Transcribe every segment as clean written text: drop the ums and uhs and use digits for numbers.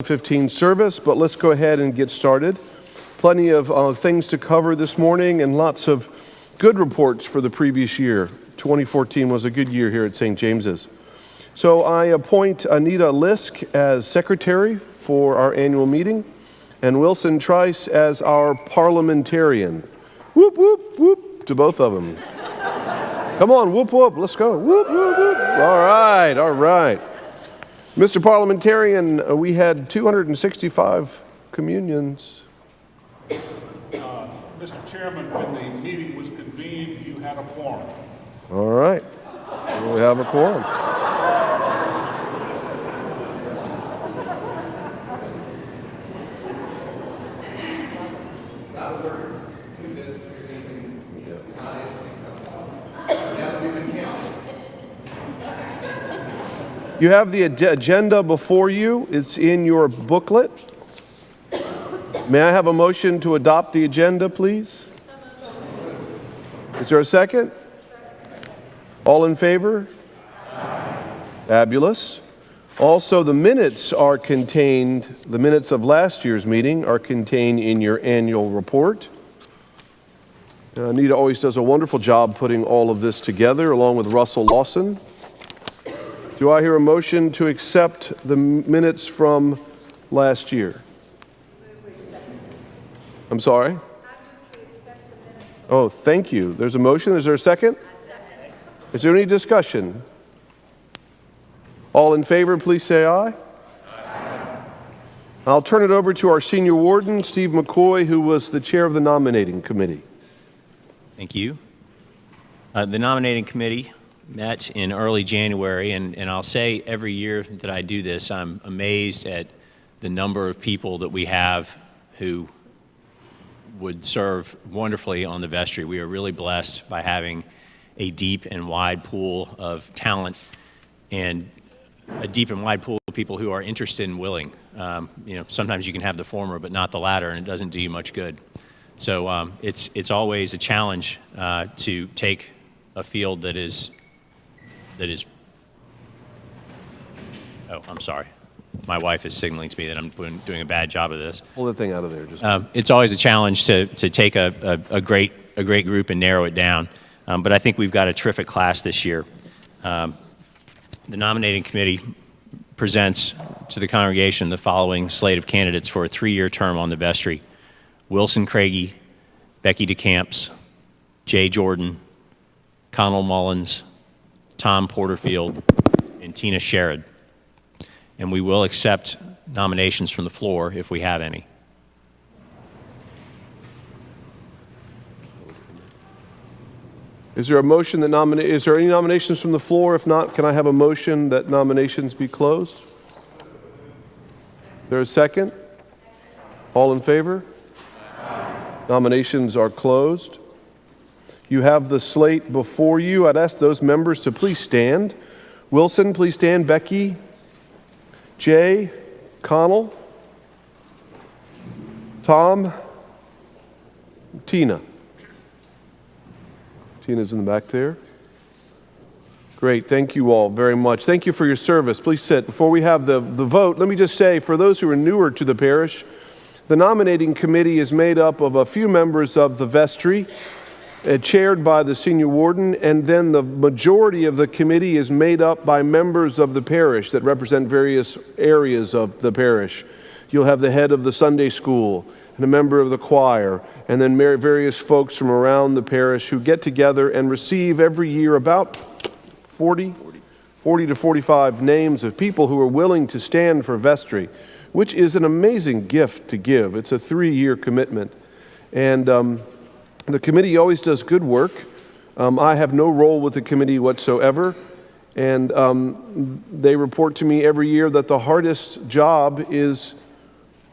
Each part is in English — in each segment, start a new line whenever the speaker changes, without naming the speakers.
15 service, but let's go ahead and get started. Plenty of things to cover this morning and lots of good reports for the previous year. 2014 was a good year here at St. James's. So I appoint Anita Lisk as secretary for our annual meeting and Wilson Trice as our parliamentarian. Whoop, whoop, whoop to both of them. Come on, whoop, whoop, let's go. Whoop, whoop, whoop. All right. Mr. Parliamentarian, we had 265 communions.
Mr. Chairman, when the meeting was convened, you had a quorum.
All right, we have a quorum. You have the agenda before you. It's in your booklet. May I have a motion to adopt the agenda, please? Is there a second? All in favor? Fabulous. Also, the minutes of last year's meeting are contained in your annual report. Anita always does a wonderful job putting all of this together, along with Russell Lawson. Do I hear a motion to accept the minutes from last year? I'm sorry? Oh, thank you. There's a motion. Is there a second? Is there any discussion? All in favor, please say aye. Aye. I'll turn it over to our senior warden, Steve McCoy, who was the chair of the nominating committee.
Thank you. The nominating committee met in early January, and I'll say every year that I do this, I'm amazed at the number of people that we have who would serve wonderfully on the vestry. We are really blessed by having a deep and wide pool of talent and a deep and wide pool of people who are interested and willing. Sometimes you can have the former but not the latter, and it doesn't do you much good. So it's always a challenge to take a field that is. Oh, I'm sorry. My wife is signaling to me that I'm doing a bad job of this.
Pull the thing out of there.
It's always a challenge to take a great group and narrow it down. But I think we've got a terrific class this year. The nominating committee presents to the congregation the following slate of candidates for a 3-year term on the vestry: Wilson Craigie, Becky DeCamps, Jay Jordan, Connell Mullins, Tom Porterfield, and Tina Sherrod. And we will accept nominations from the floor if we have any.
Is there a motion that is there any nominations from the floor? If not, can I have a motion that nominations be closed? Is there a second? All in favor? Nominations are closed. You have the slate before you. I'd ask those members to please stand. Wilson, please stand. Becky, Jay, Connell, Tom, Tina. Tina's in the back there. Great. Thank you all very much. Thank you for your service. Please sit. Before we have the vote, let me just say, for those who are newer to the parish, the nominating committee is made up of a few members of the vestry, chaired by the senior warden, and then the majority of the committee is made up by members of the parish that represent various areas of the parish. You'll have the head of the Sunday school and a member of the choir, and then various folks from around the parish who get together and receive every year about 40 to 45 names of people who are willing to stand for vestry, which is an amazing gift to give. It's a 3-year commitment. And the committee always does good work. I have no role with the committee whatsoever. And they report to me every year that the hardest job is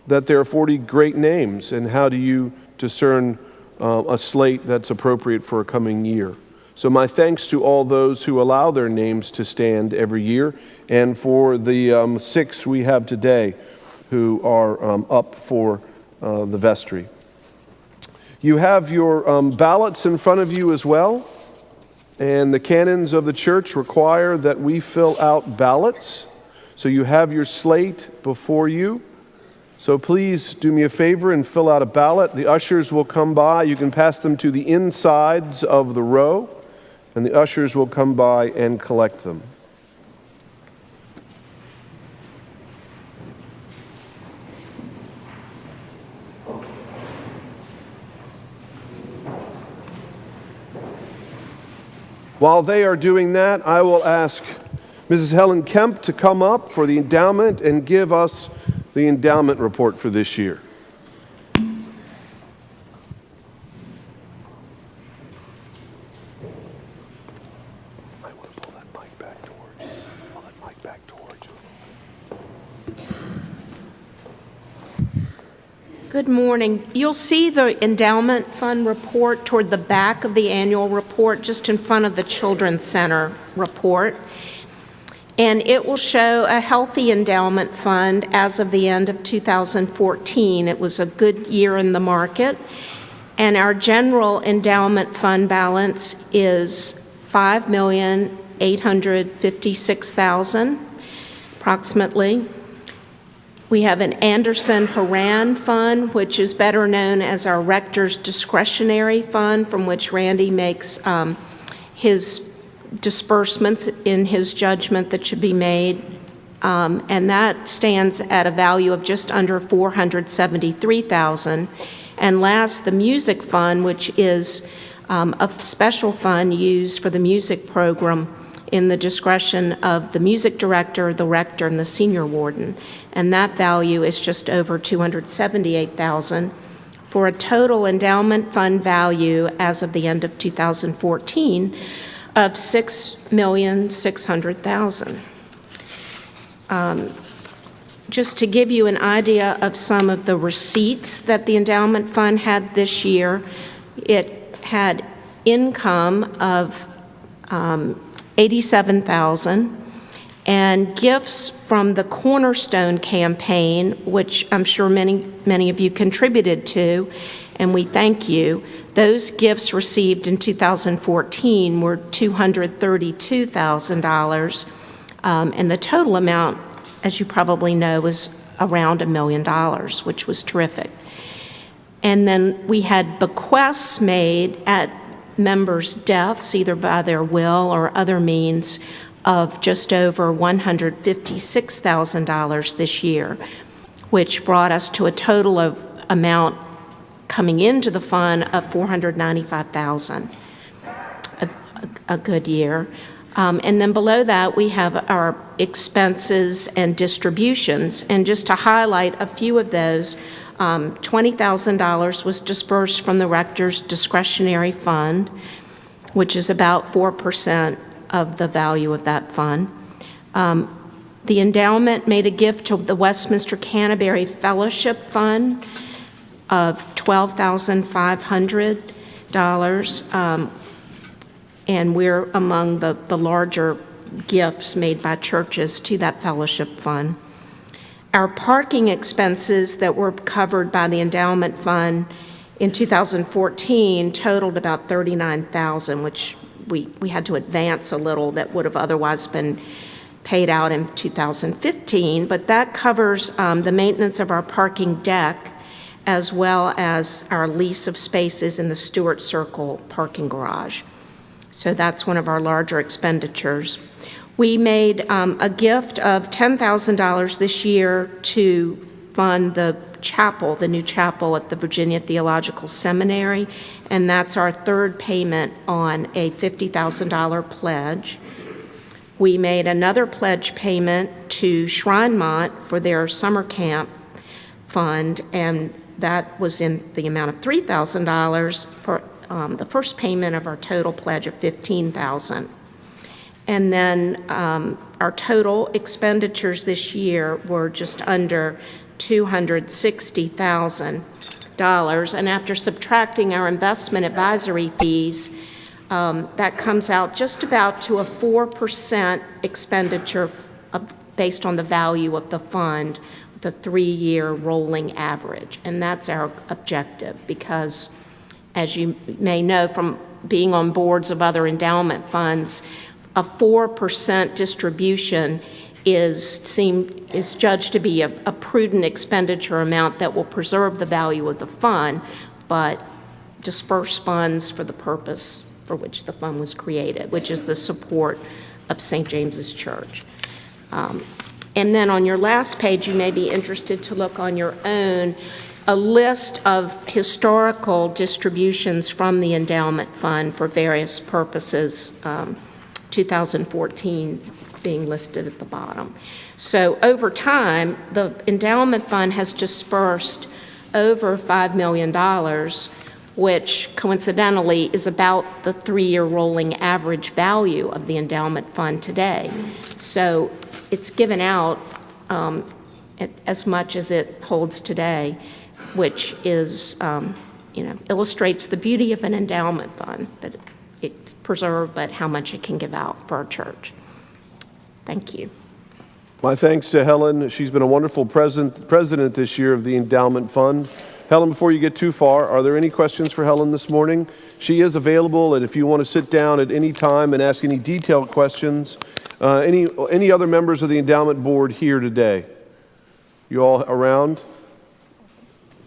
that there are 40 great names. And how do you discern a slate that's appropriate for a coming year? So my thanks to all those who allow their names to stand every year, and for the 6 we have today who are up for the vestry. You have your ballots in front of you as well, and the canons of the church require that we fill out ballots. So you have your slate before you. So please do me a favor and fill out a ballot. The ushers will come by. You can pass them to the insides of the row, and the ushers will come by and collect them. While they are doing that, I will ask Mrs. Helen Kemp to come up for the endowment and give us the endowment report for this year. I want to pull that mic back towards you. Pull that mic back towards you.
Good morning. You'll see the endowment fund report toward the back of the annual report, just in front of the Children's Center report. And it will show a healthy endowment fund as of the end of 2014. It was a good year in the market. And our general endowment fund balance is $5,856,000, approximately. We have an Anderson-Horan fund, which is better known as our rector's discretionary fund, from which Randy makes his disbursements in his judgment that should be made. And that stands at a value of just under $473,000. And last, the music fund, which is a special fund used for the music program in the discretion of the music director, the rector, and the senior warden. And that value is just over $278,000 for a total endowment fund value as of the end of 2014 of $6,600,000. Just to give you an idea of some of the receipts that the endowment fund had this year, it had income of $87,000 and gifts from the Cornerstone campaign, which I'm sure many of you contributed to, and we thank you. Those gifts received in 2014 were $232,000, and the total amount, as you probably know, was around $1 million, which was terrific. And then we had bequests made at members' deaths, either by their will or other means, of just over $156,000 this year, which brought us to a total of amount coming into the fund of $495,000, a good year. And then below that, we have our expenses and distributions. And just to highlight a few of those, $20,000 was dispersed from the rector's discretionary fund, which is about 4% of the value of that fund. The endowment made a gift to the Westminster Canterbury Fellowship Fund of $12,500, and we're among the larger gifts made by churches to that fellowship fund. Our parking expenses that were covered by the endowment fund in 2014 totaled about $39,000, which we had to advance a little that would have otherwise been paid out in 2015, but that covers the maintenance of our parking deck as well as our lease of spaces in the Stewart Circle parking garage. So that's one of our larger expenditures. We made a gift of $10,000 this year to fund the chapel, the new chapel at the Virginia Theological Seminary, and that's our third payment on a $50,000 pledge. We made another pledge payment to Shrinemont for their summer camp fund, and that was in the amount of $3,000 for the first payment of our total pledge of $15,000. And then our total expenditures this year were just under $260,000. And after subtracting our investment advisory fees, that comes out just about to a 4% expenditure based on the value of the fund, the 3-year rolling average. And that's our objective because, as you may know from being on boards of other endowment funds, a 4% distribution is judged to be a prudent expenditure amount that will preserve the value of the fund, but disperse funds for the purpose for which the fund was created, which is the support of St. James's Church. And then on your last page, you may be interested to look on your own, a list of historical distributions from the endowment fund for various purposes, 2014 being listed at the bottom. So over time, the endowment fund has dispersed over $5 million, which coincidentally is about the 3-year rolling average value of the endowment fund today. So it's given out as much as it holds today, which is, illustrates the beauty of an endowment fund, that it's preserved, but how much it can give out for our church. Thank you.
My thanks to Helen. She's been a wonderful president this year of the Endowment Fund. Helen, before you get too far, are there any questions for Helen this morning? She is available, and if you want to sit down at any time and ask any detailed questions, any other members of the Endowment Board here today? You all around?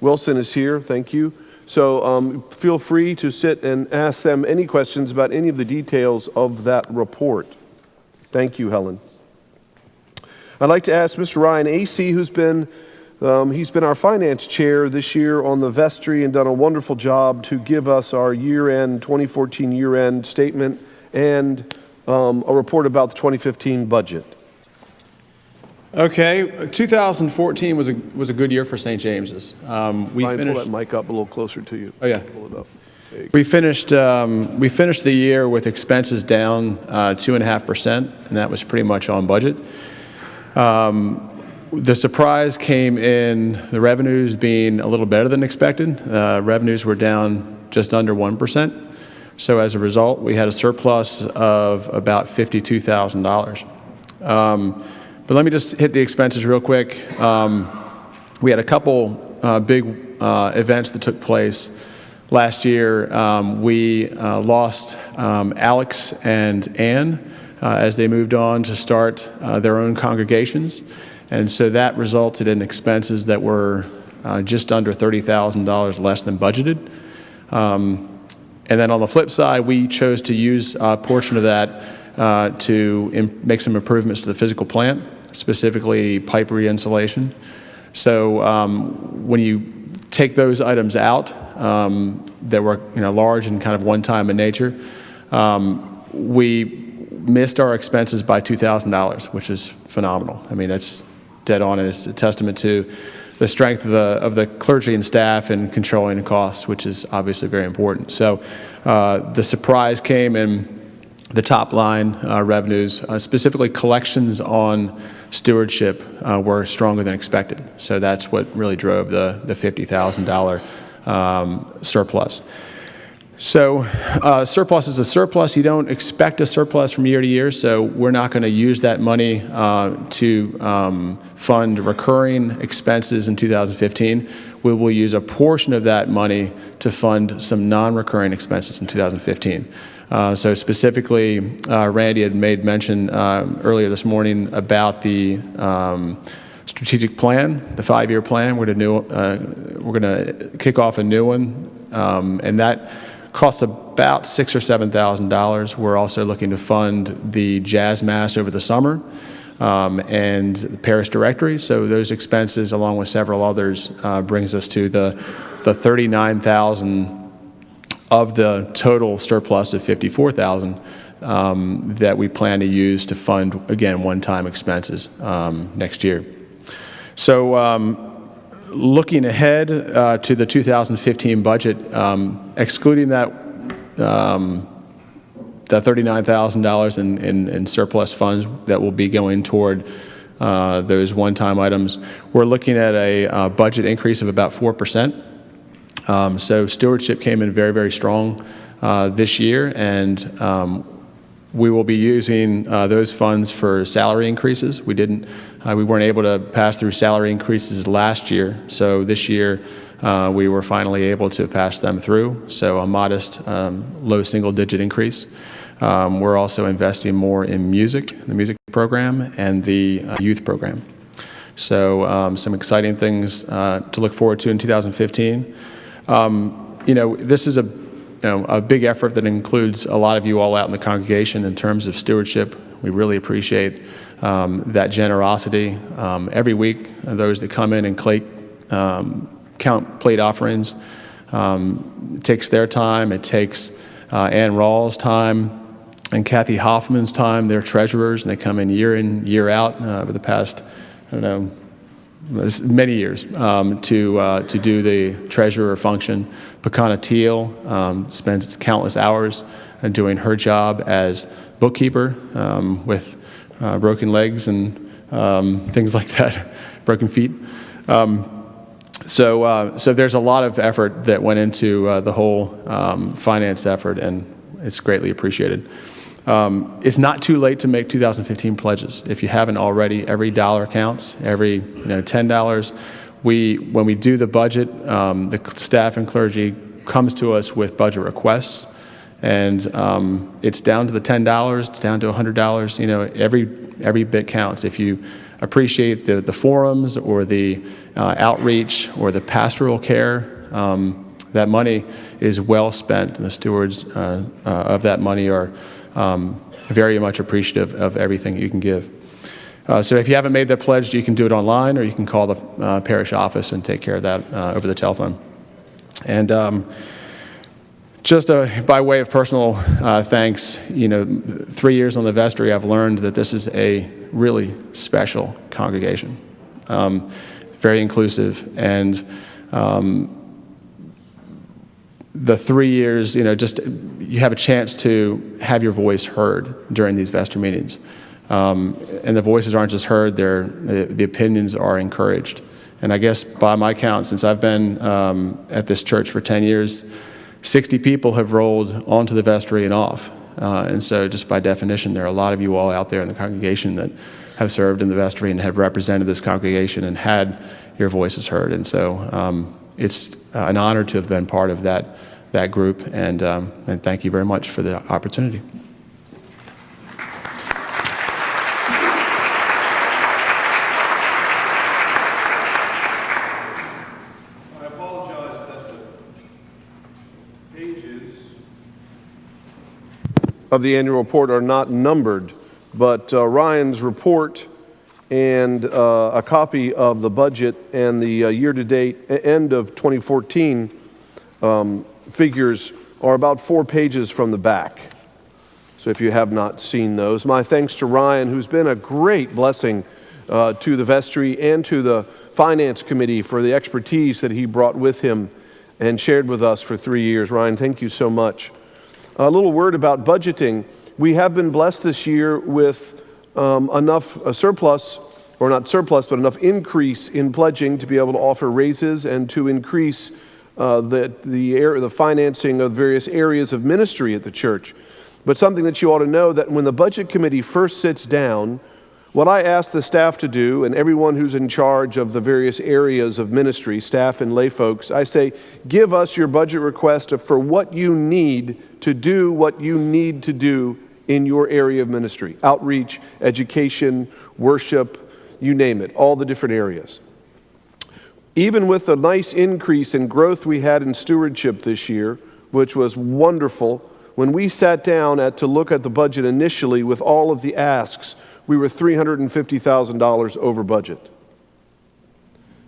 Wilson is here, thank you. So feel free to sit and ask them any questions about any of the details of that report. Thank you, Helen. I'd like to ask Mr. Ryan Acey, who's been he's been our finance chair this year on the Vestry and done a wonderful job, to give us our year-end, 2014 year-end statement and a report about the 2015 budget.
Okay, 2014 was a good year for St. James's.
Ryan, pull that mic up a little closer to you.
Oh yeah.
Pull it up.
We finished the year with expenses down 2.5%, and that was pretty much on budget. The surprise came in the revenues being a little better than expected. Revenues were down just under 1%. So as a result, we had a surplus of about $52,000. But let me just hit the expenses real quick. We had a couple big events that took place. Last year, we lost Alex and Ann as they moved on to start their own congregations. And so that resulted in expenses that were just under $30,000 less than budgeted. And then on the flip side, we chose to use a portion of that to make some improvements to the physical plant, specifically pipe re-insulation. So when you take those items out that were large and kind of one-time in nature, we missed our expenses by $2,000, which is phenomenal. I mean, that's dead on, and it's a testament to the strength of the clergy and staff in controlling the costs, which is obviously very important. So the surprise came in the top line revenues, specifically collections on stewardship were stronger than expected. So that's what really drove the $50,000 surplus. So surplus is a surplus. You don't expect a surplus from year to year, so we're not going to use that money to fund recurring expenses in 2015. We will use a portion of that money to fund some non-recurring expenses in 2015. So specifically, Randy had made mention earlier this morning about the strategic plan, the 5-year plan. We're going to kick off a new one, and that costs about $6,000 or $7,000. We're also looking to fund the jazz mass over the summer and the parish directory. So those expenses, along with several others, brings us to the $39,000 of the total surplus of $54,000 that we plan to use to fund, again, one-time expenses next year. So looking ahead to the 2015 budget, excluding that $39,000 in surplus funds that will be going toward those one-time items, we're looking at a budget increase of about 4%. So stewardship came in very, very strong this year, and we will be using those funds for salary increases. We weren't able to pass through salary increases last year, so this year we were finally able to pass them through. So a modest low single-digit increase. We're also investing more in music, the music program, and the youth program. So some exciting things to look forward to in 2015. This is a big effort that includes a lot of you all out in the congregation in terms of stewardship. We really appreciate that generosity. Every week, those that come in and count plate offerings, it takes their time, it takes Ann Rawls' time, and Kathy Hoffman's time. They're treasurers, and they come in, year out over the past, many years to do the treasurer function. Pekana Teal spends countless hours doing her job as bookkeeper with broken legs and things like that, broken feet. So there's a lot of effort that went into the whole finance effort, and it's greatly appreciated. It's not too late to make 2015 pledges. If you haven't already, every dollar counts. Every $10. When we do the budget, the staff and clergy comes to us with budget requests, and it's down to the $10. It's down to $100. Every bit counts. If you appreciate the forums or the outreach or the pastoral care, that money is well spent, and the stewards of that money are very much appreciative of everything you can give. So if you haven't made that pledge, you can do it online, or you can call the parish office and take care of that over the telephone. And just by way of personal thanks, 3 years on the vestry, I've learned that this is a really special congregation, very inclusive, and the 3 years, you have a chance to have your voice heard during these vestry meetings. And the voices aren't just heard, the opinions are encouraged. And I guess by my count, since I've been at this church for 10 years, 60 people have rolled onto the vestry and off. And so just by definition, there are a lot of you all out there in the congregation that have served in the vestry and have represented this congregation and had your voices heard. And so it's an honor to have been part of that group, and thank you very much for the opportunity.
I apologize that the pages of the annual report are not numbered, but Ryan's report and a copy of the budget and the year-to-date end of 2014 figures are about 4 pages from the back. So if you have not seen those, my thanks to Ryan, who's been a great blessing to the vestry and to the finance committee for the expertise that he brought with him and shared with us for 3 years. Ryan, thank you so much. A little word about budgeting. We have been blessed this year with enough surplus, or not surplus, but enough increase in pledging to be able to offer raises and to increase the financing of various areas of ministry at the church. But something that you ought to know, that when the budget committee first sits down, what I ask the staff to do, and everyone who's in charge of the various areas of ministry, staff and lay folks, I say, give us your budget request for what you need to do what you need to do in your area of ministry. Outreach, education, worship, you name it, all the different areas. Even with the nice increase in growth we had in stewardship this year, which was wonderful, when we sat down to look at the budget initially with all of the asks, we were $350,000 over budget.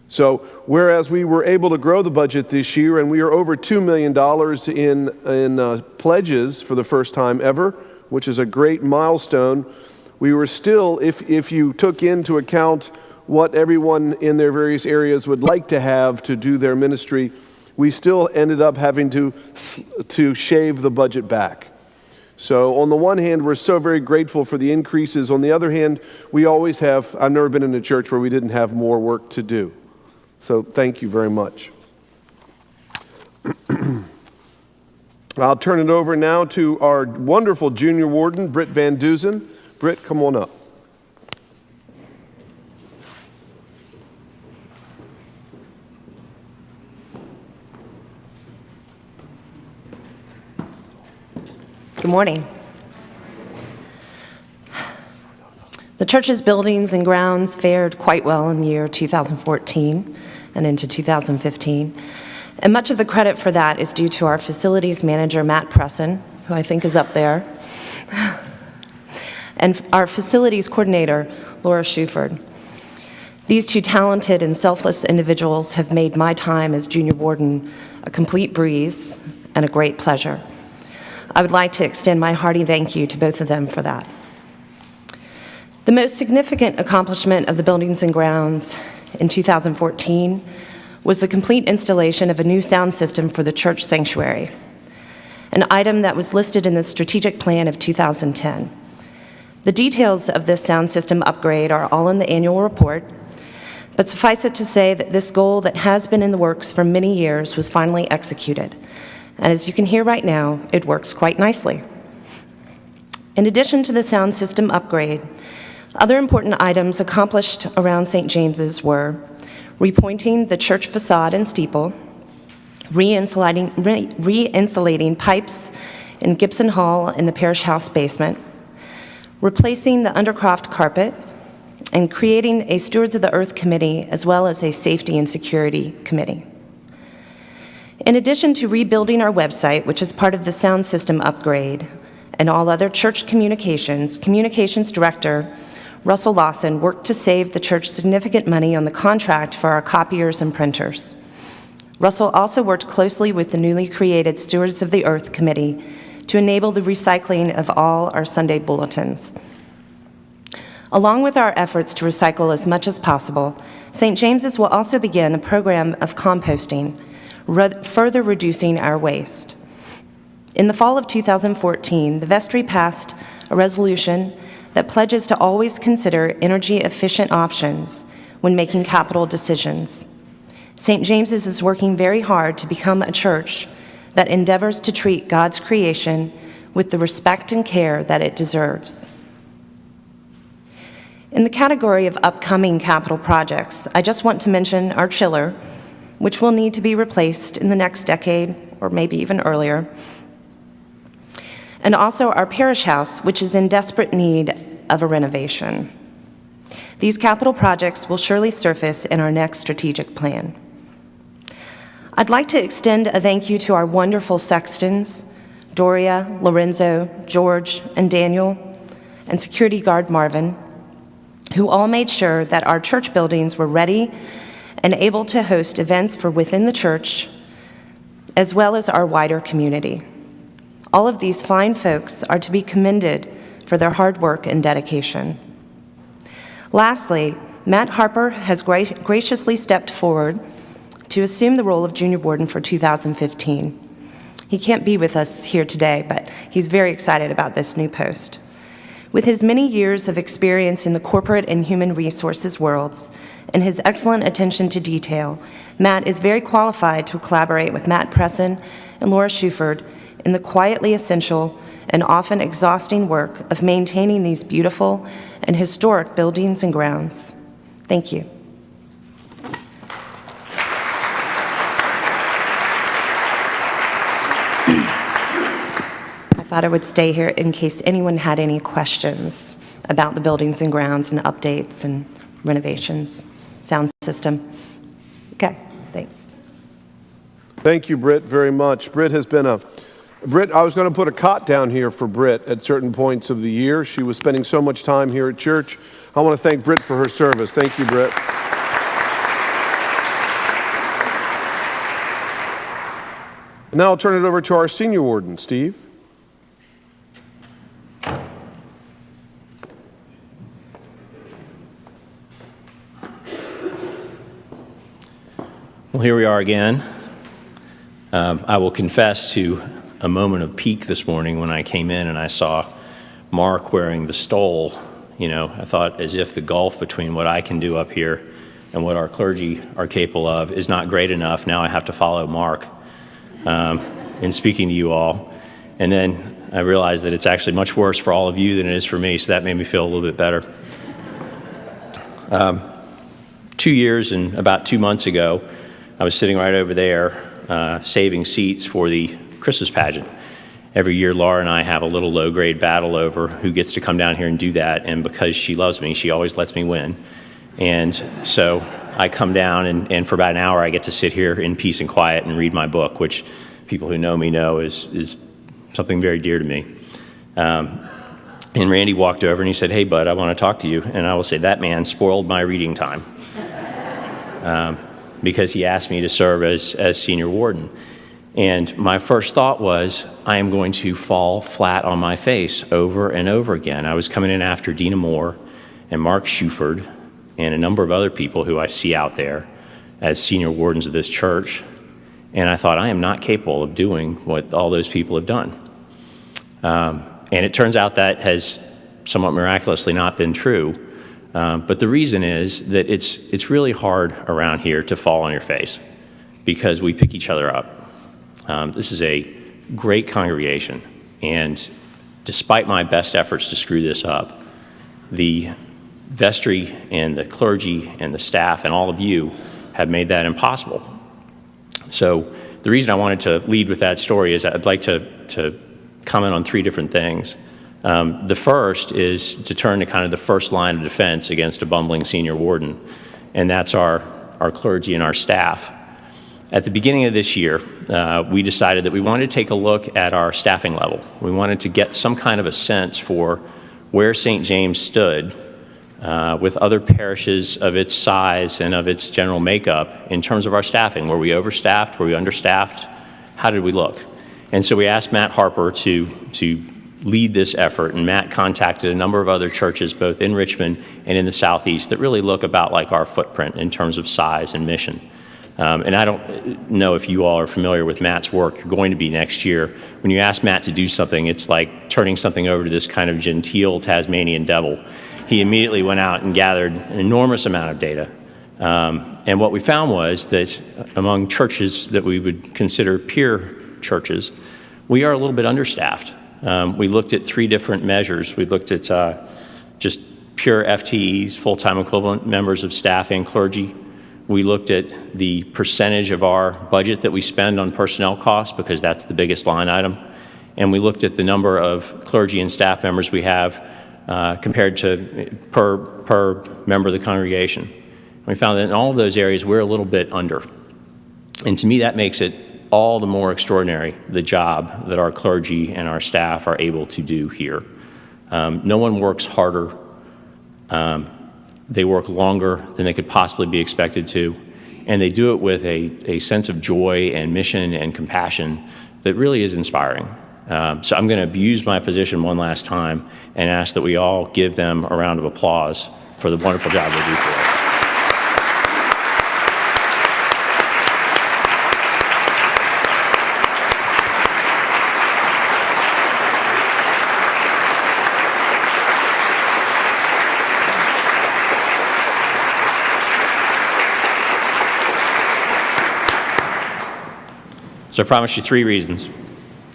So whereas we were able to grow the budget this year, and we are over $2 million in pledges for the first time ever, which is a great milestone, we were still, if you took into account what everyone in their various areas would like to have to do their ministry, we still ended up having to shave the budget back. So on the one hand, we're so very grateful for the increases. On the other hand, we always have, I've never been in a church where we didn't have more work to do. So thank you very much. I'll turn it over now to our wonderful junior warden, Britt Van Duzen. Britt, come on up.
Good morning. church's buildings and grounds fared quite well in the year 2014 and into 2015. And much of the credit for that is due to our facilities manager, Matt Presson, who I think is up there, and our facilities coordinator, Laura Shuford. These two talented and selfless individuals have made my time as junior warden a complete breeze and a great pleasure. I would like to extend my hearty thank you to both of them for that. The most significant accomplishment of the buildings and grounds in 2014 was the complete installation of a new sound system for the church sanctuary, an item that was listed in the strategic plan of 2010. The details of this sound system upgrade are all in the annual report, but suffice it to say that this goal that has been in the works for many years was finally executed. And as you can hear right now, it works quite nicely. In addition to the sound system upgrade, other important items accomplished around St. James's were repointing the church facade and steeple, re-insulating pipes in Gibson Hall in the parish house basement, replacing the undercroft carpet, and creating a Stewards of the Earth committee as well as a safety and security committee. In addition to rebuilding our website, which is part of the sound system upgrade, and all other church communications director Russell Lawson worked to save the church significant money on the contract for our copiers and printers. Russell also worked closely with the newly created Stewards of the Earth Committee to enable the recycling of all our Sunday bulletins. Along with our efforts to recycle as much as possible, St. James's will also begin a program of composting, further reducing our waste. In the fall of 2014, the Vestry passed a resolution that pledges to always consider energy-efficient options when making capital decisions. St. James's is working very hard to become a church that endeavors to treat God's creation with the respect and care that it deserves. In the category of upcoming capital projects, I just want to mention our chiller, which will need to be replaced in the next decade, or maybe even earlier, and also our parish house, which is in desperate need of a renovation. These capital projects will surely surface in our next strategic plan. I'd like to extend a thank you to our wonderful sextons, Doria, Lorenzo, George, and Daniel, and security guard Marvin, who all made sure that our church buildings were ready and able to host events for within the church, as well as our wider community. All of these fine folks are to be commended for their hard work and dedication. Lastly, Matt Harper has graciously stepped forward to assume the role of junior warden for 2015. He can't be with us here today, but he's very excited about this new post. With his many years of experience in the corporate and human resources worlds and his excellent attention to detail, Matt is very qualified to collaborate with Matt Presson and Laura Shuford in the quietly essential and often exhausting work of maintaining these beautiful and historic buildings and grounds. Thank you. I thought I would stay here in case anyone had any questions about the buildings and grounds and updates and renovations, sound system. Okay, thanks.
Thank you, Britt, very much. Britt, I was going to put a cot down here for Britt at certain points of the year. She was spending so much time here at church. I want to thank Britt for her service. Thank you, Britt. Now I'll turn it over to our senior warden, Steve.
Well, here we are again. I will confess to a moment of pique this morning when I came in and I saw Mark wearing the stole. You know, I thought as if the gulf between what I can do up here and what our clergy are capable of is not great enough. Now I have to follow Mark in speaking to you all. And then I realized that it's actually much worse for all of you than it is for me, so that made me feel a little bit better. 2 years and about 2 months ago, I was sitting right over there saving seats for the Christmas pageant. every year Laura and I have a little low-grade battle over who gets to come down here and do that, and because she loves me, she always lets me win. And so I come down, and for about an hour I get to sit here in peace and quiet and read my book, which people who know me know is something very dear to me. And Randy walked over and he said, "Hey, bud, I want to talk to you." And I will say that man spoiled my reading time because he asked me to serve as senior warden. And my first thought was, I am going to fall flat on my face over and over again. I was coming in after Dina Moore and Mark Shuford and a number of other people who I see out there as senior wardens of this church. And I thought, I am not capable of doing what all those people have done. And it turns out that has somewhat miraculously not been true. But the reason is that it's really hard around here to fall on your face because we pick each other up. This is a great congregation, and despite my best efforts to screw this up, the vestry and the clergy and the staff and all of you have made that impossible. So the reason I wanted to lead with that story is I'd like to comment on three different things. The first is to turn to kind of the first line of defense against a bumbling senior warden, and that's our clergy and our staff. At the beginning of this year, we decided that we wanted to take a look at our staffing level. We wanted to get some kind of a sense for where St. James stood with other parishes of its size and of its general makeup in terms of our staffing. Were we overstaffed? Were we understaffed? How did we look? And so we asked Matt Harper to lead this effort, and Matt contacted a number of other churches both in Richmond and in the Southeast that really look about like our footprint in terms of size and mission. And I don't know if you all are familiar with Matt's work. You're going to be next year. When you ask Matt to do something, it's like turning something over to this kind of genteel Tasmanian devil. He immediately went out and gathered an enormous amount of data. And what we found was that among churches that we would consider peer churches, we are a little bit understaffed. We looked at three different measures. We looked at just pure FTEs, full-time equivalent members of staff and clergy. We looked at the percentage of our budget that we spend on personnel costs, because that's the biggest line item. And we looked at the number of clergy and staff members we have compared to per member of the congregation. We found that in all of those areas, we're a little bit under. And to me, that makes it all the more extraordinary, the job that our clergy and our staff are able to do here. No one works harder. They work longer than they could possibly be expected to, and they do it with a sense of joy and mission and compassion that really is inspiring. So I'm going to abuse my position one last time and ask that we all give them a round of applause for the wonderful job they do for us. So I promised you three reasons.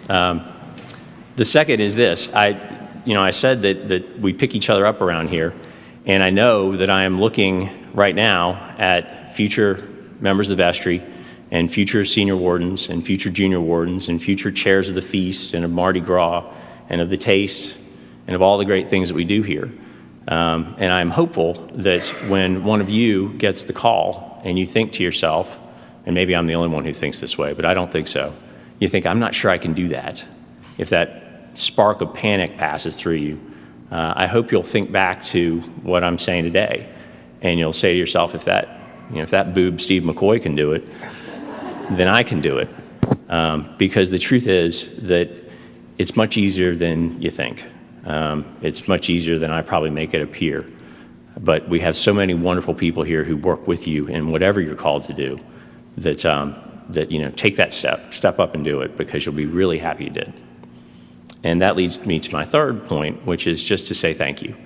The second is this. I said that we pick each other up around here, and I know that I am looking right now at future members of the vestry and future senior wardens and future junior wardens and future chairs of the feast and of Mardi Gras and of the taste and of all the great things that we do here. And I'm hopeful that when one of you gets the call and you think to yourself, and maybe I'm the only one who thinks this way, but I don't think so. You think, I'm not sure I can do that. If that spark of panic passes through you, I hope you'll think back to what I'm saying today, and you'll say to yourself, if that boob Steve McCoy can do it, then I can do it. Because the truth is that it's much easier than you think. It's much easier than I probably make it appear. But we have so many wonderful people here who work with you in whatever you're called to do. That take that step up and do it, because you'll be really happy you did. And that leads me to my third point, which is just to say thank you.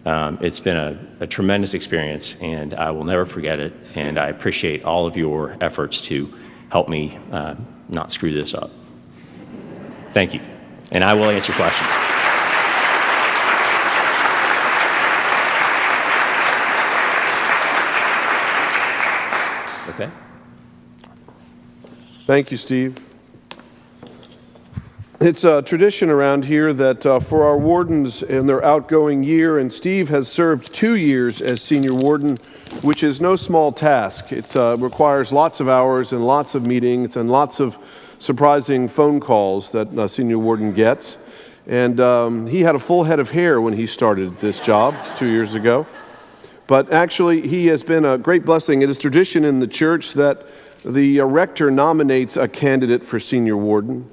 It's been a tremendous experience, and I will never forget it, and I appreciate all of your efforts to help me not screw this up. Thank you, and I will answer questions. Okay.
Thank you, Steve. It's a tradition around here that for our wardens in their outgoing year, and Steve has served 2 years as senior warden, which is no small task. It requires lots of hours and lots of meetings and lots of surprising phone calls that a senior warden gets. And he had a full head of hair when he started this job 2 years ago. But actually, he has been a great blessing. It is tradition in the church that the rector nominates a candidate for senior warden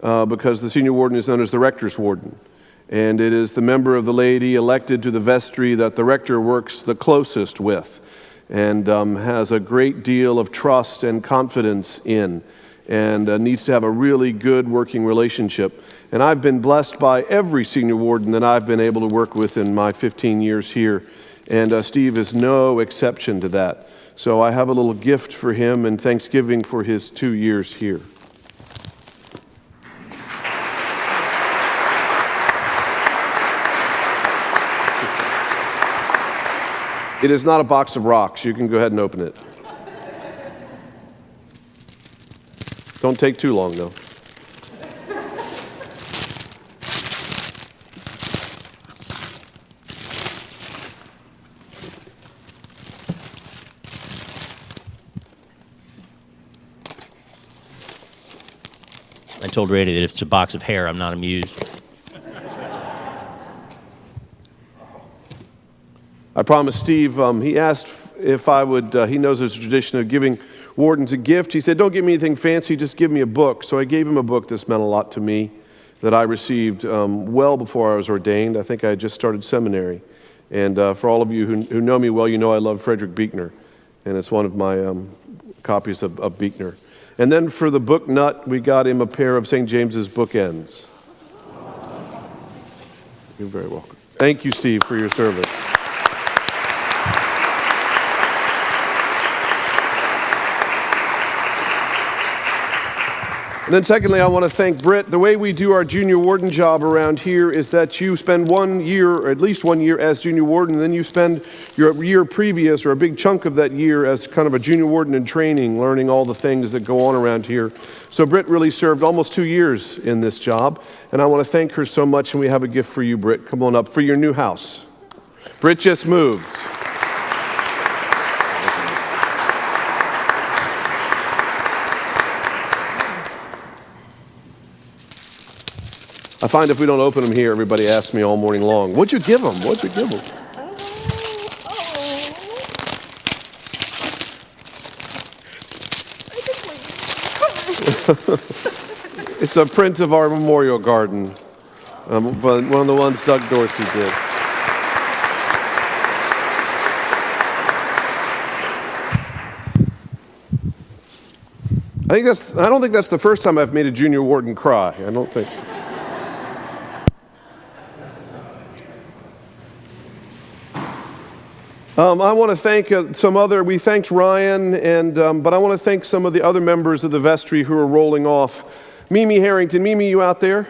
because the senior warden is known as the rector's warden. And it is the member of the laity elected to the vestry that the rector works the closest with and has a great deal of trust and confidence in and needs to have a really good working relationship. And I've been blessed by every senior warden that I've been able to work with in my 15 years here. And Steve is no exception to that. So I have a little gift for him and thanksgiving for his 2 years here. It is not a box of rocks. You can go ahead and open it. Don't take too long, though.
I told Rady that if it's a box of hair, I'm not amused.
I promised Steve, he asked if I would, he knows there's a tradition of giving wardens a gift. He said, don't give me anything fancy, just give me a book. So I gave him a book. This meant a lot to me that I received well before I was ordained. I think I had just started seminary. And for all of you who know me well, you know I love Frederick Buechner. And it's one of my copies of Buechner. And then for the book nut, we got him a pair of St. James's bookends. You're very welcome. Thank you, Steve, for your service. And then secondly, I want to thank Britt. The way we do our junior warden job around here is that you spend 1 year, or at least 1 year as junior warden, and then you spend your year previous, or a big chunk of that year, as kind of a junior warden in training, learning all the things that go on around here. So Britt really served almost 2 years in this job, and I want to thank her so much, and we have a gift for you, Britt. Come on up for your new house. Britt just moved. I find if we don't open them here, everybody asks me all morning long, what'd you give them? What'd you give them? It's a print of our memorial garden, one of the ones Doug Dorsey did. I don't think that's the first time I've made a junior warden cry. I don't think. I want to thank we thanked Ryan, but I want to thank some of the other members of the vestry who are rolling off. Mimi Harrington. Mimi, you out there?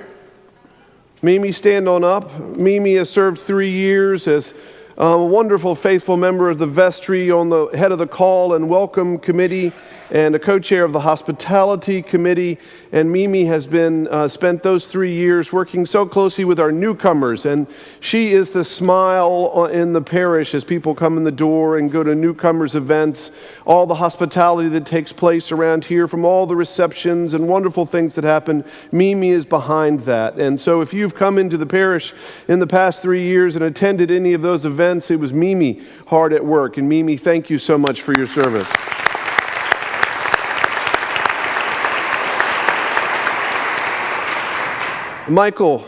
Mimi, stand on up. Mimi has served 3 years as a wonderful, faithful member of the vestry, on the head of the call and welcome committee, and a co-chair of the hospitality committee. And Mimi has been spent those 3 years working so closely with our newcomers, and she is the smile in the parish as people come in the door and go to newcomers events, all the hospitality that takes place around here, from all the receptions and wonderful things that happen. Mimi is behind that. And so if you've come into the parish in the past 3 years and attended any of those events, it was Mimi hard at work. And Mimi, thank you so much for your service. Michael,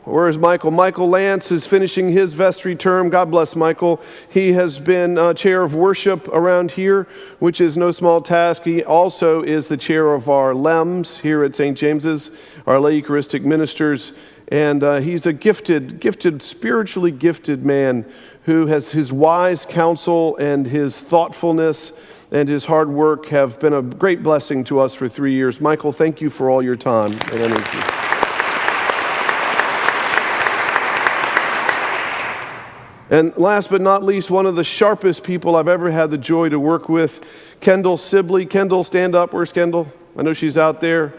where is Michael? Michael Lance is finishing his vestry term. God bless Michael. He has been chair of worship around here, which is no small task. He also is the chair of our LEMS here at St. James's, our lay Eucharistic ministers. And he's a gifted, spiritually gifted man who has his wise counsel and his thoughtfulness and his hard work have been a great blessing to us for 3 years. Michael, thank you for all your time and energy. And last but not least, one of the sharpest people I've ever had the joy to work with, Kendall Sibley. Kendall, stand up. Where's Kendall? I know she's out there.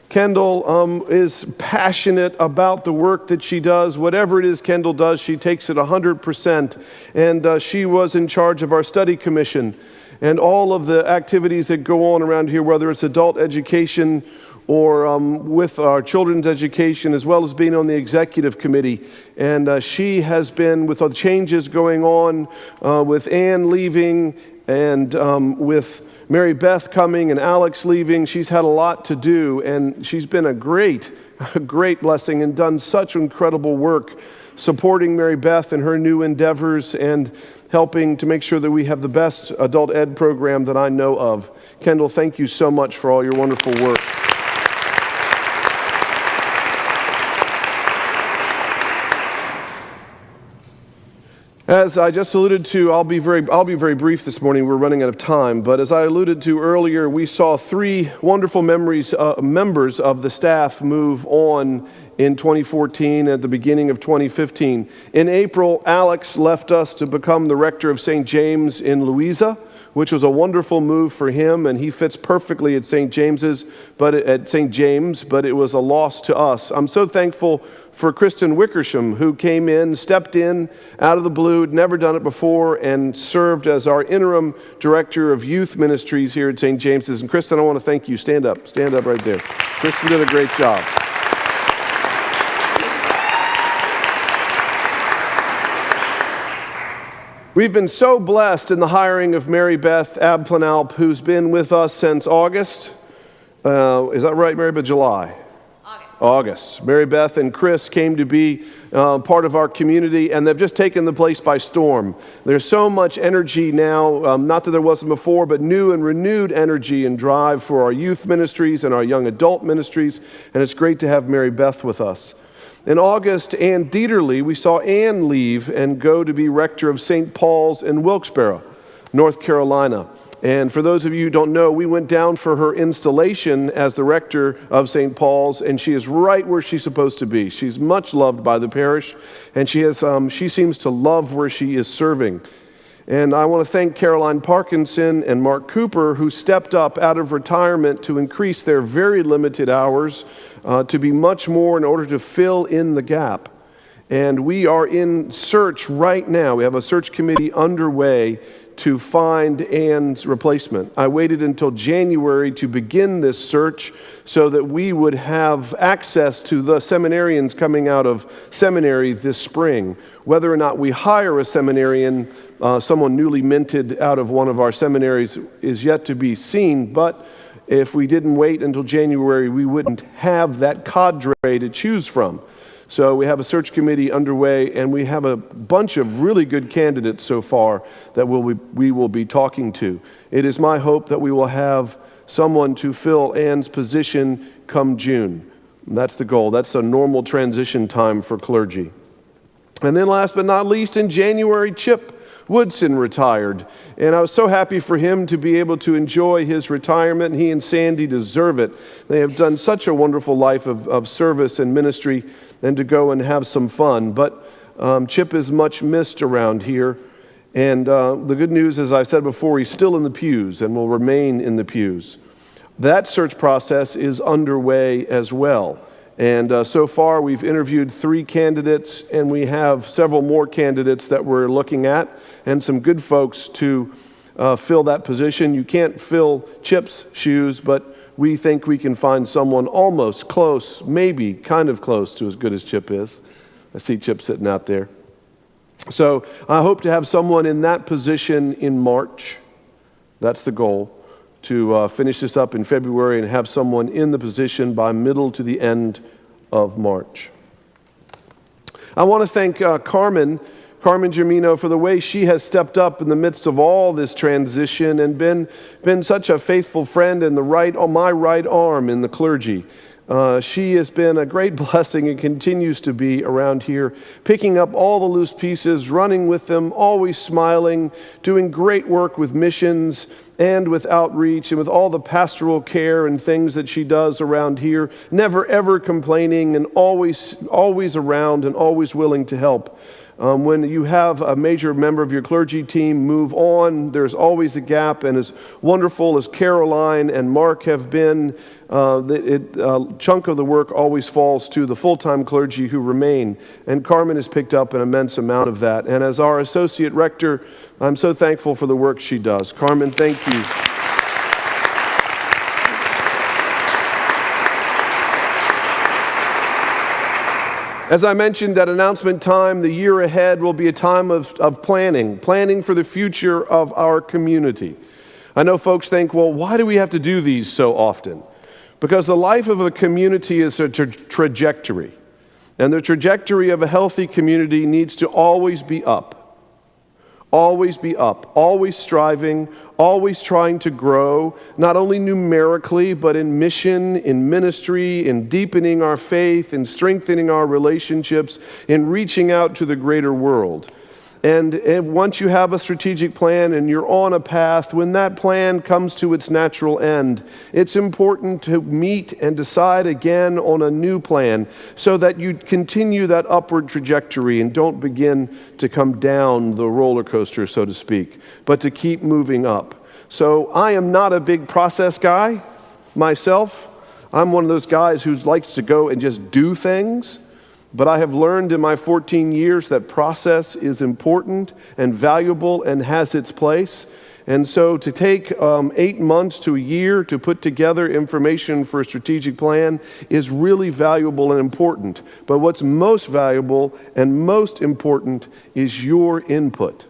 Kendall is passionate about the work that she does. Whatever it is Kendall does, she takes it 100%. And she was in charge of our study commission and all of the activities that go on around here, whether it's adult education or with our children's education, as well as being on the executive committee. And she has been, with the changes going on, with Ann leaving and with Mary Beth coming and Alex leaving, she's had a lot to do, and she's been a great blessing and done such incredible work supporting Mary Beth in her new endeavors and helping to make sure that we have the best adult ed program that I know of. Kendall, thank you so much for all your wonderful work. As I just alluded to, I'll be very brief this morning. We're running out of time. But as I alluded to earlier, we saw three wonderful members of the staff move on in 2014 at the beginning of 2015. In April, Alex left us to become the rector of St. James in Louisa, which was a wonderful move for him, and he fits perfectly at St. James, but it was a loss to us. I'm so thankful for Kristen Wickersham, who came in, stepped in out of the blue, had never done it before, and served as our interim director of youth ministries here at St. James's. And Kristen, I want to thank you. Stand up right there. Kristen did a great job. We've been so blessed in the hiring of Mary Beth Abplanalp, who's been with us since August. Is that right, Mary Beth? July? August. Mary Beth and Chris came to be part of our community, and they've just taken the place by storm. There's so much energy now, not that there wasn't before, but new and renewed energy and drive for our youth ministries and our young adult ministries, and it's great to have Mary Beth with us. In August, Ann Dieterle, we saw Ann leave and go to be rector of St. Paul's in Wilkes-Barre, North Carolina. And for those of you who don't know, we went down for her installation as the rector of St. Paul's, and she is right where she's supposed to be. She's much loved by the parish, and she seems to love where she is serving. And I want to thank Caroline Parkinson and Mark Cooper, who stepped up out of retirement to increase their very limited hours to be much more in order to fill in the gap. And we are in search right now. We have a search committee underway to find Ann's replacement. I waited until January to begin this search so that we would have access to the seminarians coming out of seminary this spring. Whether or not we hire a seminarian, someone newly minted out of one of our seminaries, is yet to be seen, but if we didn't wait until January, we wouldn't have that cadre to choose from. So we have a search committee underway, and we have a bunch of really good candidates so far that we will be talking to. It is my hope that we will have someone to fill Ann's position come June. That's the goal. That's a normal transition time for clergy. And then last but not least, in January, Chip Woodson retired, and I was so happy for him to be able to enjoy his retirement. He and Sandy deserve it. They have done such a wonderful life of service and ministry, and to go and have some fun. But Chip is much missed around here, and the good news, as I said before, he's still in the pews and will remain in the pews. That search process is underway as well. And so far, we've interviewed 3 candidates, and we have several more candidates that we're looking at, and some good folks to fill that position. You can't fill Chip's shoes, but we think we can find someone almost close, maybe kind of close to as good as Chip is. I see Chip sitting out there. So I hope to have someone in that position in March. That's the goal, to finish this up in February and have someone in the position by middle to the end of March. I want to thank Carmen Germino for the way she has stepped up in the midst of all this transition and been such a faithful friend and on my right arm in the clergy. She has been a great blessing and continues to be around here, picking up all the loose pieces, running with them, always smiling, doing great work with missions and with outreach and with all the pastoral care and things that she does around here, never ever complaining and always around and always willing to help. When you have a major member of your clergy team move on, there's always a gap, and as wonderful as Caroline and Mark have been, a chunk of the work always falls to the full-time clergy who remain, and Carmen has picked up an immense amount of that. And as our associate rector, I'm so thankful for the work she does. Carmen, thank you. As I mentioned at announcement time, the year ahead will be a time of planning for the future of our community. I know folks think, well, why do we have to do these so often? Because the life of a community is a trajectory, and the trajectory of a healthy community needs to always be up. Always be up, always striving, always trying to grow, not only numerically, but in mission, in ministry, in deepening our faith, in strengthening our relationships, in reaching out to the greater world. And once you have a strategic plan and you're on a path, when that plan comes to its natural end, it's important to meet and decide again on a new plan so that you continue that upward trajectory and don't begin to come down the roller coaster, so to speak, but to keep moving up. So I am not a big process guy myself. I'm one of those guys who likes to go and just do things. But I have learned in my 14 years that process is important and valuable and has its place. And so to take 8 months to a year to put together information for a strategic plan is really valuable and important. But what's most valuable and most important is your input.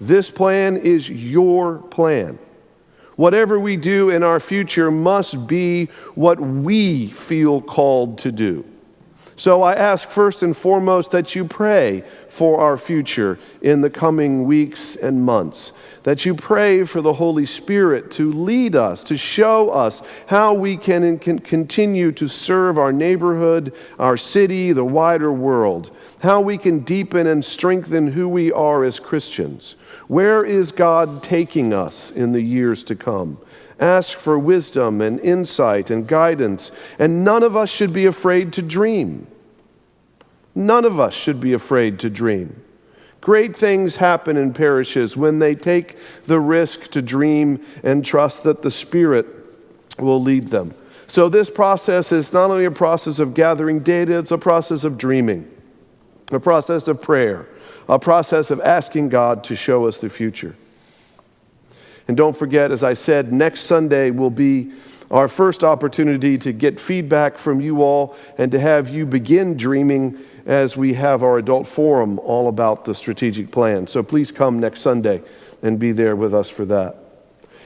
This plan is your plan. Whatever we do in our future must be what we feel called to do. So I ask first and foremost that you pray for our future in the coming weeks and months, that you pray for the Holy Spirit to lead us, to show us how we can continue to serve our neighborhood, our city, the wider world, how we can deepen and strengthen who we are as Christians. Where is God taking us in the years to come? Ask for wisdom and insight and guidance, and none of us should be afraid to dream. None of us should be afraid to dream. Great things happen in parishes when they take the risk to dream and trust that the Spirit will lead them. So this process is not only a process of gathering data, it's a process of dreaming, a process of prayer, a process of asking God to show us the future. And don't forget, as I said, next Sunday will be our first opportunity to get feedback from you all and to have you begin dreaming as we have our adult forum all about the strategic plan. So please come next Sunday and be there with us for that.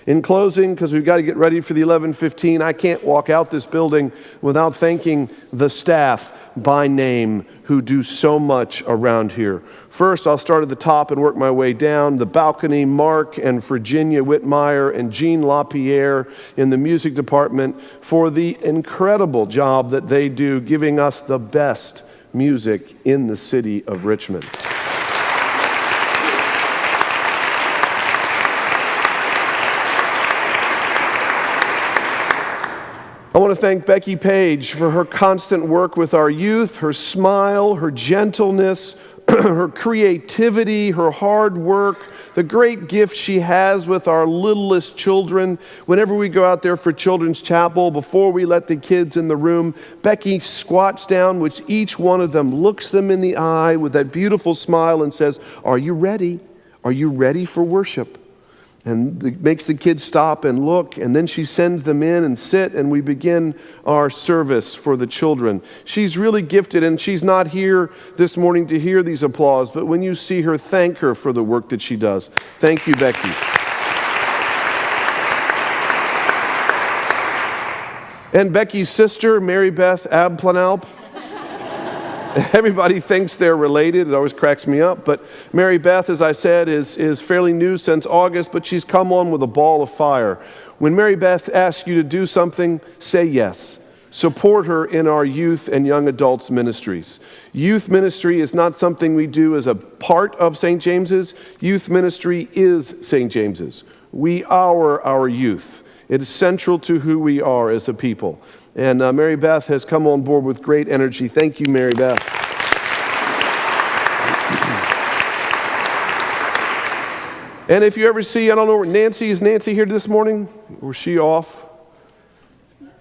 In closing, because we've got to get ready for the 11:15, I can't walk out this building without thanking the staff by name who do so much around here. First, I'll start at the top and work my way down. The balcony, Mark and Virginia Whitmire and Jean LaPierre in the music department for the incredible job that they do giving us the best music in the city of Richmond. I want to thank Becky Page for her constant work with our youth, her smile, her gentleness, her creativity, her hard work, the great gift she has with our littlest children. Whenever we go out there for Children's Chapel, before we let the kids in the room, Becky squats down with each one of them, looks them in the eye with that beautiful smile and says, "Are you ready? Are you ready for worship?" And makes the kids stop and look, and then she sends them in and sit, and we begin our service for the children. She's really gifted, and she's not here this morning to hear these applause, but when you see her, thank her for the work that she does. Thank you, Becky. And Becky's sister, Mary Beth Abplanalp. Everybody thinks they're related. It always cracks me up. But Mary Beth, as I said, is fairly new since August, but she's come on with a ball of fire. When Mary Beth asks you to do something, say yes. Support her in our youth and young adults ministries. Youth ministry is not something we do as a part of St. James's. Youth ministry is St. James's. We are our youth. It is central to who we are as a people. And Mary Beth has come on board with great energy. Thank you, Mary Beth. And if you ever see, I don't know, is Nancy here this morning? Or is she off?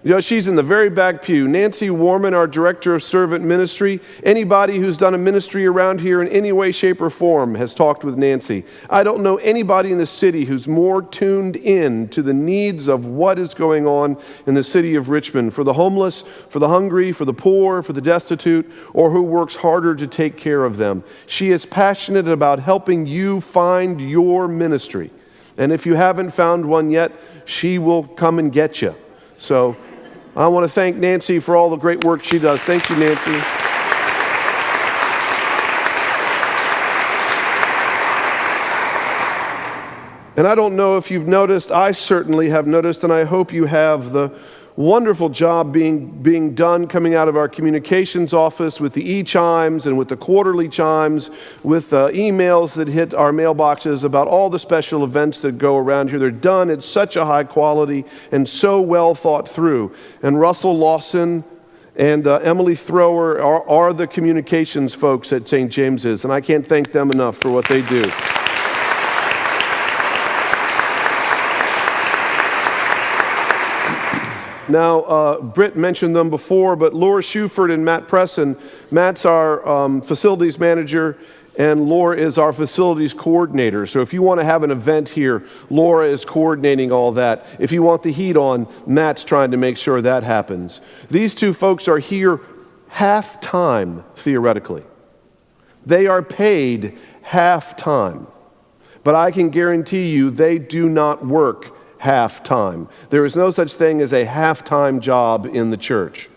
You know, she's in the very back pew. Nancy Warman, our Director of Servant Ministry. Anybody who's done a ministry around here in any way, shape, or form has talked with Nancy. I don't know anybody in the city who's more tuned in to the needs of what is going on in the city of Richmond for the homeless, for the hungry, for the poor, for the destitute, or who works harder to take care of them. She is passionate about helping you find your ministry. And if you haven't found one yet, she will come and get you. So I want to thank Nancy for all the great work she does. Thank you, Nancy. And I don't know if you've noticed, I certainly have noticed, and I hope you have, the wonderful job being done coming out of our communications office with the e-chimes and with the quarterly chimes, with emails that hit our mailboxes about all the special events that go around here. They're done at such a high quality and so well thought through. And Russell Lawson and Emily Thrower are the communications folks at St. James's, and I can't thank them enough for what they do. Now, Britt mentioned them before, but Laura Shuford and Matt Presson. Matt's our facilities manager, and Laura is our facilities coordinator. So if you want to have an event here, Laura is coordinating all that. If you want the heat on, Matt's trying to make sure that happens. These two folks are here half-time, theoretically. They are paid half-time. But I can guarantee you they do not work half-time. There is no such thing as a half-time job in the church.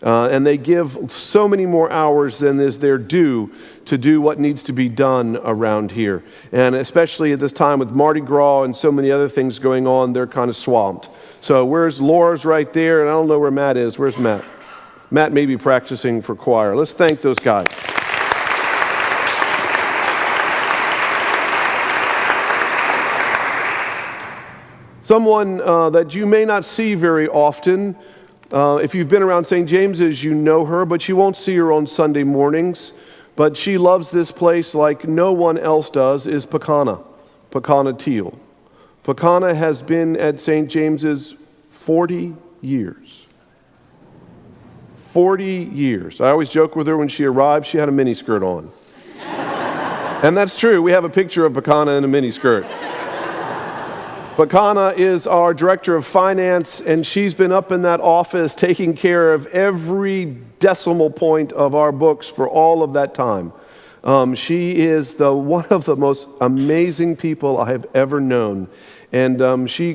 And they give so many more hours than is their due to do what needs to be done around here. And especially at this time with Mardi Gras and so many other things going on, they're kind of swamped. So where's Laura's right there, and I don't know where Matt is. Where's Matt? Matt may be practicing for choir. Let's thank those guys. Someone that you may not see very often. If you've been around St. James's, you know her, but you won't see her on Sunday mornings. But she loves this place like no one else does, is Pakana Teal. Pakana has been at St. James's 40 years. 40 years. I always joke with her when she arrived, she had a miniskirt on. And that's true. We have a picture of Pakana in a miniskirt. Pakana is our director of finance, and she's been up in that office taking care of every decimal point of our books for all of that time. She is one of the most amazing people I have ever known. And she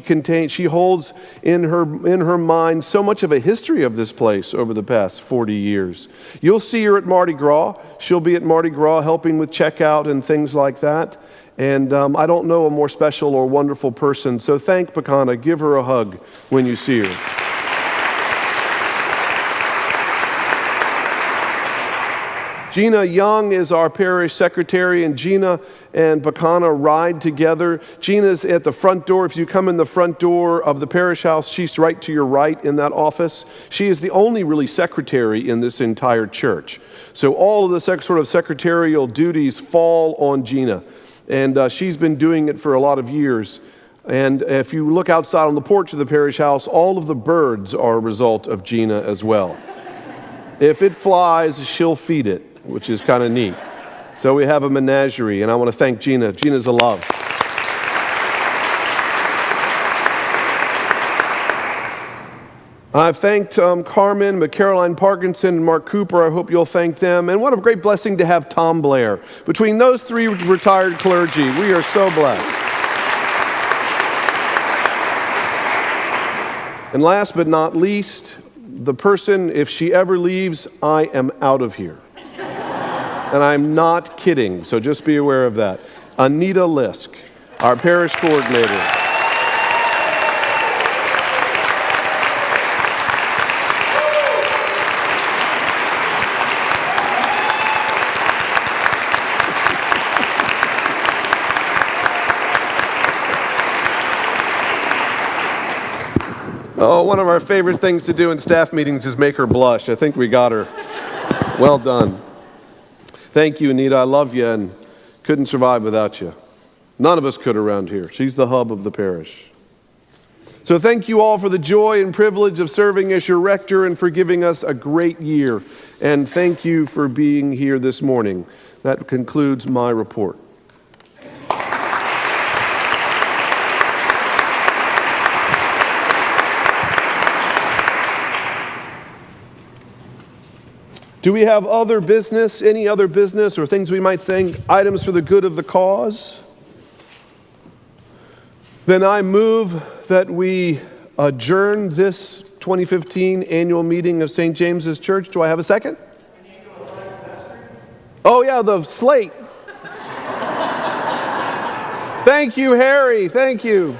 holds in her mind so much of a history of this place over the past 40 years. You'll see her at Mardi Gras. She'll be at Mardi Gras helping with checkout and things like that. And I don't know a more special or wonderful person. So thank Pakana. Give her a hug when you see her. Gina Young is our parish secretary, and Gina and Pakana ride together. Gina's at the front door. If you come in the front door of the parish house, she's right to your right in that office. She is the only really secretary in this entire church. So all of the sort of secretarial duties fall on Gina. And she's been doing it for a lot of years. And if you look outside on the porch of the parish house, all of the birds are a result of Gina as well. If it flies, she'll feed it, which is kind of neat. So we have a menagerie, and I want to thank Gina. Gina's a love. I've thanked Carmen, Caroline Parkinson, and Mark Cooper. I hope you'll thank them. And what a great blessing to have Tom Blair. Between those three retired clergy, we are so blessed. And last but not least, the person, if she ever leaves, I am out of here. And I'm not kidding, so just be aware of that. Anita Lisk, our parish coordinator. Oh, one of our favorite things to do in staff meetings is make her blush. I think we got her. Well done. Thank you, Anita. I love you and couldn't survive without you. None of us could around here. She's the hub of the parish. So thank you all for the joy and privilege of serving as your rector and for giving us a great year. And thank you for being here this morning. That concludes my report. Do we have other business, any other business or things we might think, items for the good of the cause? Then I move that we adjourn this 2015 annual meeting of St. James's Church. Do I have a second? Oh yeah, the slate. Thank you, Harry. Thank you.